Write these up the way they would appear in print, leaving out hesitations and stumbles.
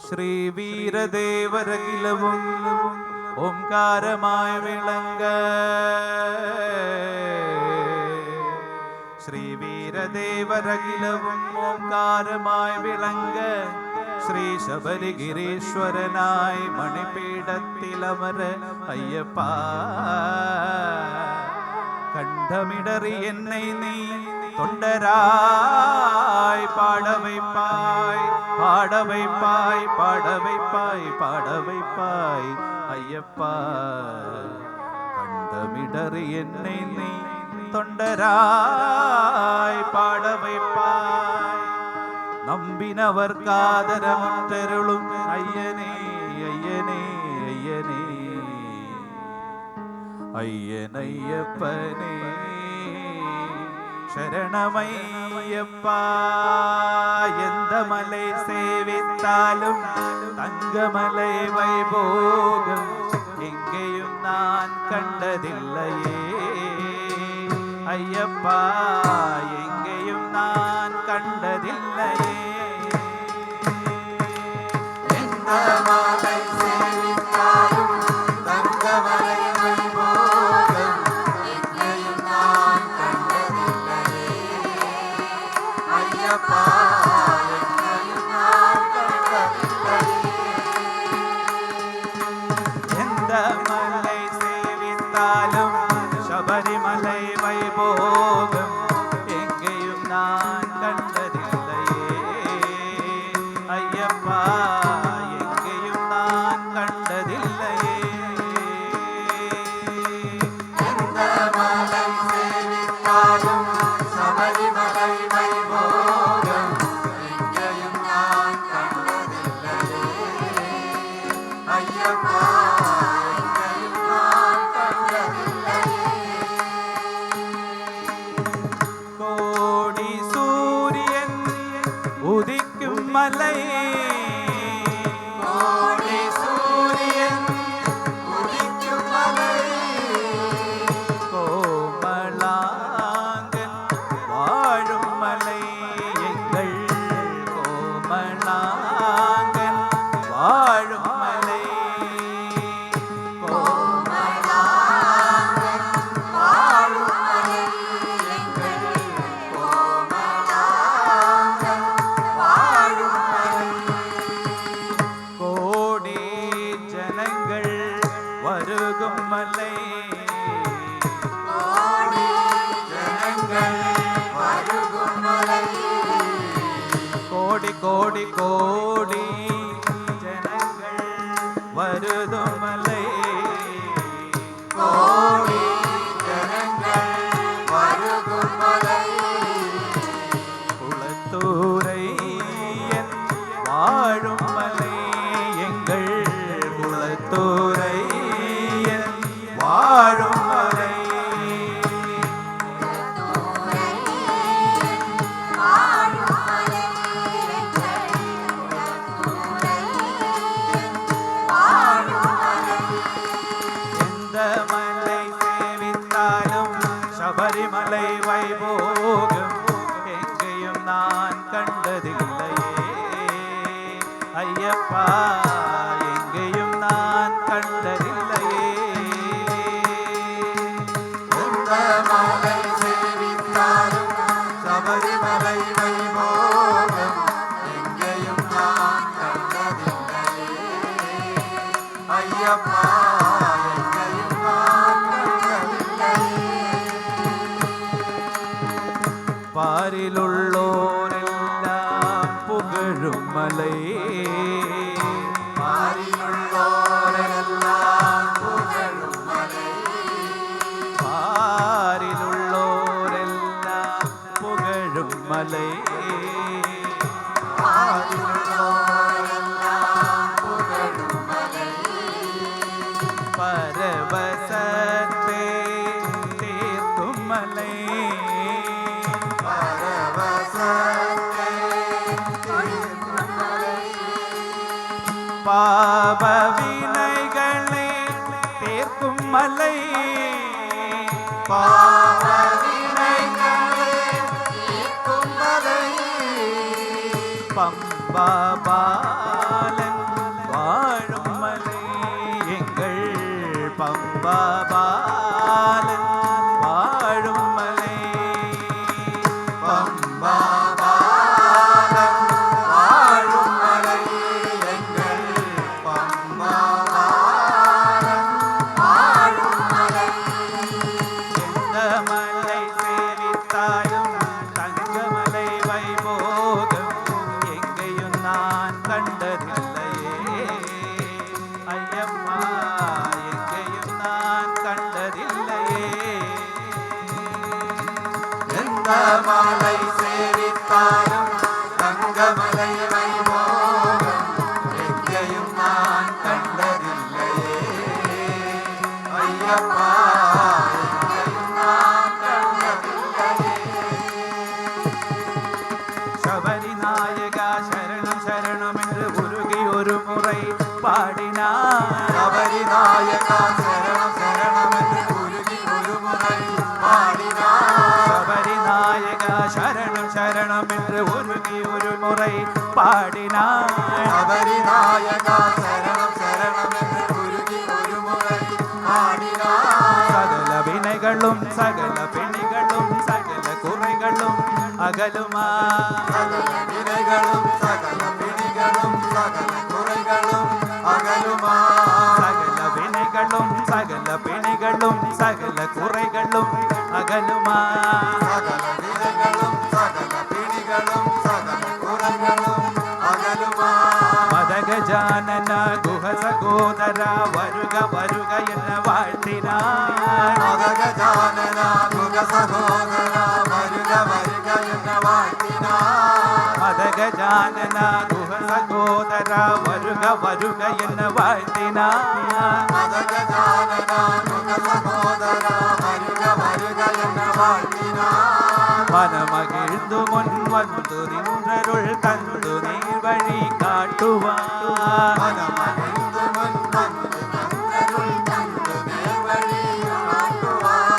ശ്രീവീരദേവരകിലവും ഓംകാരമായി വിളങ്ങ. ശ്രീവീരദേവരകിലവും ഓംകാരമായി വിളങ്ങ. ശ്രീ ശബരിഗിരീശ്വരനായി മണിപീഠത്തിലമര അയ്യപ്പ. கண்டமிடறி என்னை நீ தொண்டராய் பாட வைப்பாய், பாட வைப்பாய், பாட வைப்பாய், பாட வைப்பாய் ஐயப்பா. கண்டமிடறி என்னை நீ தொண்டராய் பாட வைப்பாய். நம்பினவர் காதரமுற்றருளும் ஐயனே, ஐயனே, ஐயனே, ஐயனையப்பனே சரணமையப்பா. எந்த மலை சேவித்தாலும் தங்கமலை வைபோகம் எங்கேயும் நான் கண்டதில்லையே ஐயப்பா, எங்கேயும் நான் கண்டதில்லையே. எந்த மலை சேவித்தாலும் தங்கமலை ശബരിമலை வைபோகம் எங்கேயும் நான் கண்டதில்லையே ஐயப்பா, எங்கேயும் நான் கண்டதில்லையே. எந்த மலை சேவித்தாலும் சபரிமலை வைபோகம் எங்கேயும் நான் கண்டதில்லையே ஐயப்பா. உதிக்கும் மலை, கோடி சூரியன் உதிக்கும் மலை, கோமளாங்கன் வாழும் மலை, எங்கள் கோமளாங்கன் வாழும் மலை. வருகும் மலை, கோடி ஜனங்கள் வருகும் மலை, கோடி கோடி கோடி ஜனங்கள் வருதும் மலை, கோடி ஜனங்கள் வருகும் மலை. குளத்தூரை என் வாழும் மலை, எங்கள் குளத்தூரை வாழும் மலை. எந்த மலை சேவித்தாலும் சபரிமலை வைபோகம் எங்கேயும் நான் கண்டதில்லையே ஐயப்பா, எங்கேயும் நான் கண்டதில்லையே. மலை சேவித்தாலும் சபரிமலை வைபோகம் எங்கேயும் நான் கண்டதில்லையே ஐயப்பா, எங்கேயும் நான் கண்டதில்லையே. பாரிலுள்ளோரெல்லாம் புகழும் மலை, பாரிலுள்ளோரெல்லாம் புகழும் மலை, பாரிலுள்ளோரெல்லாம் புகழும் மலை, பாரிலுள்ளோரெல்லாம் புகழும் மலை. பரவசத்தே தீர்க்கும் மலை, பரவசத்தே தீர்க்கும் மலை. பாவ வினைகளை தீர்க்கும் மலை, பாவ வினைகளை தீர்க்கும் மலை. பம்பா பாலன் இந்த மலை சேவித்தாலும் தங்கமலை வைபோகம் எங்கேயும் நான் கண்டதில்லையே ஐயப்பா எங்கேயும் நான் கண்டதில்லையே. ശബരി നായക ശരണം ശരണം എന്ന് ഉരുകി ഒരു മുறை പാടിനാർ. ശബരി നായക ശരണം ശരണം എന്ന് ഉരുകി ഒരു മുறை പാടിനാർ. ശബരി നായക ശരണം ശരണം എന്ന് ഉരുകി ഒരു മുறை പാടിനാർ. ശബരി നായക ശരണം ശരണം എന്ന് ഉരുകി ഒരു മുறை പാടിനാർ. സകല വിനകളും സകല പിണികളും സകല കുറകളും അകലുമാ. സകല വിനകളും സകല പിണികളും സകല കുറകളും അകലുമാ. സകല വിനകളും സകല പിണികളും സകല കുറകളും അകലുമാ. സകല വിനകളും സകല പിണികളും സകല കുറകളും അകലുമാ. മദഗജാനന ഗുഹ സഹോദര വരുക വരുക എന്ന് വാഴ്ത്തിനാർ. മദഗജാനന ഗുഹ സഹോദര വരുക വരുക എന്ന് വാഴ്ത്തിനാർ. മദഗജാനന ഗുഹ സഹോദര വരുക വരുക എന്ന് വാഴ്ത്തിനാർ. മദഗജാനന ഗുഹ സഹോദര വരുക വരുക എന്ന് വാഴ്ത്തിനാർ. മനമകിഴ്ന്നു മുൻവന്നു നിன்றരുൾ തന്നു നീർ വഴി കാട്ടുവാൻ. മനമകിഴ്ന്നു മുൻവന്നു നിன்றരുൾ തന്നു നീർ വഴി കാട്ടുവാൻ.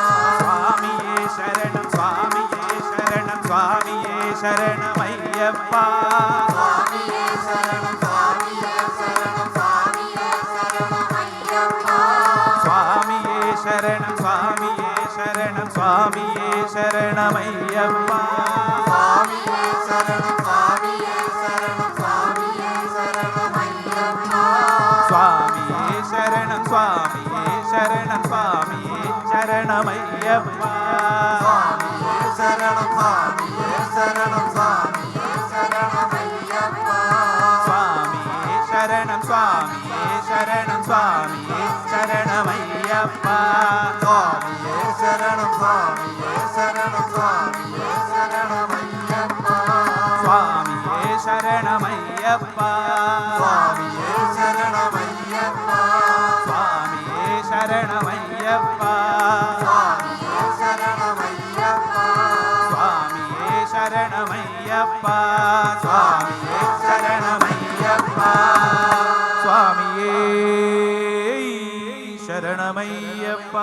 സ്വാമിയേ ശരണം സ്വാമിയേ ശരണം സ്വാമിയേ ശരണമയ്യപ്പ. സ്വാമിയേ ശരണം സ്വാമിയേ ശരണം സ്വാമിയേ ശരണമയ്യപ്പ. സ്വാമിയേ ശരണം സ്വാമിയേ ശരണം സ്വാമിയേ ശരണമയ്യപ്പ. സ്വാമിയേ ശരണം സ്വാമിയേ ശരണം സ്വാമിയേ ശരണമയ്യപ്പ. സ്വാമിയേ ശരണം സ്വാമിയേ ശരണം സ്വാമിയേ ശരണമയ്യപ്പ. സ്വാമിയേ ശരണം സ്വാമിയേ ശരണം സ്വാമിയേ ശരണമയ്യപ്പ. സ്വാമിയേ ശരണം സ്വാമിയേ ശരണം സ്വാമിയേ ശരണമയ്യപ്പ. സ്വാമിയേ ശരണം സ്വാമിയേ ശരണം സ്വാമിയേ ശരണമയ്യപ്പ. സ്വാമിയേ ശരണമയ്യപ്പ. സ്വാമിയേ ശരണമയ്യപ്പ. സ്വാമിയേ ശരണമയ്യപ്പ. സ്വാമിയേ ശരണമയ്യപ്പ. സ്വാമിയേ ശരണമയ്യപ്പ. സ്വാമിയേ ശരണമയ്യപ്പ. സ്വാമിയേ ശരണമയ്യപ്പ.